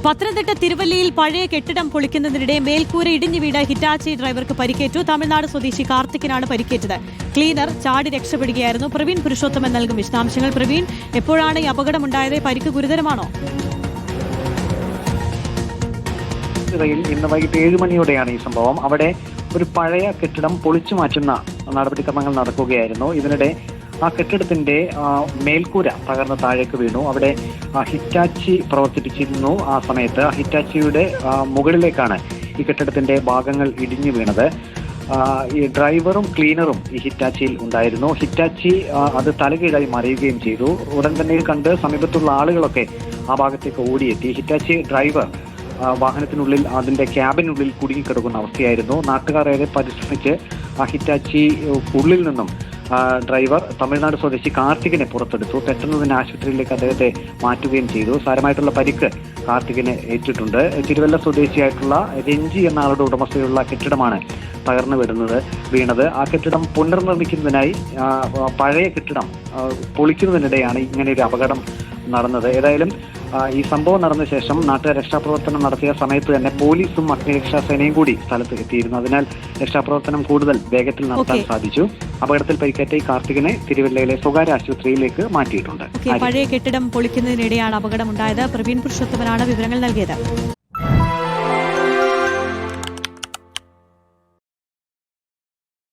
പത്തനംതിട്ട തിരുവല്ലയിൽ പഴയ കെട്ടിടം പൊളിക്കുന്നതിനിടെ മേൽക്കൂര ഇടിഞ്ഞു വീണ ഹിറ്റാച്ചി ഡ്രൈവർക്ക് പരിക്കേറ്റു. തമിഴ്നാട് സ്വദേശി കാർത്തിക്കിനാണ് പരിക്കേറ്റത്. ക്ലീനർ ചാടി രക്ഷപ്പെടുകയായിരുന്നു. പ്രവീൺ പുരുഷോത്തമൻ നൽകും വിശദാംശങ്ങൾ. പ്രവീൺ, എപ്പോഴാണ് ഈ അപകടമുണ്ടായത്? പരിക്ക് ഗുരുതരമാണോ? ഇന്ന് വൈകിട്ട് 7 മണിയോടെയാണ് ഈ സംഭവം. അവിടെ ഒരു പഴയ കെട്ടിടം പൊളിച്ചു മാറ്റുന്ന നടപടിക്രമങ്ങൾ നടക്കുകയായിരുന്നു. ഇതിനിടെ ആ കെട്ടിടത്തിന്റെ മേൽക്കൂര തകർന്ന് താഴേക്ക് വീണു. അവിടെ ഹിറ്റാച്ചി പ്രവർത്തിപ്പിച്ചിരുന്നു. ആ സമയത്ത് ഹിറ്റാച്ചിയുടെ മുകളിലേക്കാണ് ഈ കെട്ടിടത്തിന്റെ ഭാഗങ്ങൾ ഇടിഞ്ഞു വീണത്. ഈ ഡ്രൈവറും ക്ലീനറും ഈ ഹിറ്റാച്ചിയിൽ ഉണ്ടായിരുന്നു. ഹിറ്റാച്ചി അത് തലകീഴായി മറിയുകയും ചെയ്തു. ഉടൻ തന്നെ കണ്ട് സമീപത്തുള്ള ആളുകളൊക്കെ ആ ഭാഗത്തേക്ക് ഓടിയെത്തി. ഹിറ്റാച്ചി ഡ്രൈവർ വാഹനത്തിനുള്ളിൽ, അതിന്റെ ക്യാബിനുള്ളിൽ കുടുങ്ങിക്കിടക്കുന്ന അവസ്ഥയായിരുന്നു. നാട്ടുകാർ ഏറെ പരിശ്രമിച്ച് ആ ഹിറ്റാച്ചി ഉള്ളിൽ നിന്നും ഡ്രൈവർ തമിഴ്നാട് സ്വദേശി കാർത്തികിനെ പുറത്തെടുത്തു. പെട്ടെന്ന് തന്നെ ആശുപത്രിയിലേക്ക് അദ്ദേഹത്തെ മാറ്റുകയും ചെയ്തു. സാരമായിട്ടുള്ള പരിക്ക് കാർത്തികിന് ഏറ്റിട്ടുണ്ട്. തിരുവല്ല സ്വദേശിയായിട്ടുള്ള രഞ്ജി എന്ന ആളുടെ ഉടമസ്ഥയുള്ള കെട്ടിടമാണ് തകർന്നു വീണത്. ആ കെട്ടിടം പുനർനിർമ്മിക്കുന്നതിനായി പഴയ കെട്ടിടം പൊളിക്കുന്നതിനിടെയാണ് ഇങ്ങനെ ഒരു അപകടം നടന്നത്. ഏതായാലും ഈ സംഭവം നടന്ന ശേഷം നാട്ടുകാർ രക്ഷാപ്രവർത്തനം നടത്തിയ സമയത്ത് തന്നെ പോലീസും അഗ്നിരക്ഷാസേനയും കൂടി സ്ഥലത്ത് എത്തിയിരുന്നു. അതിനാൽ രക്ഷാപ്രവർത്തനം കൂടുതൽ വേഗത്തിൽ നടത്താൻ സാധിച്ചു. അപകടത്തിൽ പരിക്കേറ്റ ഈ കാർത്തികിനെ തിരുവല്ലയിലെ സ്വകാര്യ ആശുപത്രിയിലേക്ക് മാറ്റിയിട്ടുണ്ട്. പഴയ കെട്ടിടം പൊളിക്കുന്നതിനിടെയാണ് അപകടമുണ്ടായത്. പ്രവീൺ പുരുഷോത്തമനാണ് വിവരങ്ങൾ നൽകിയത്.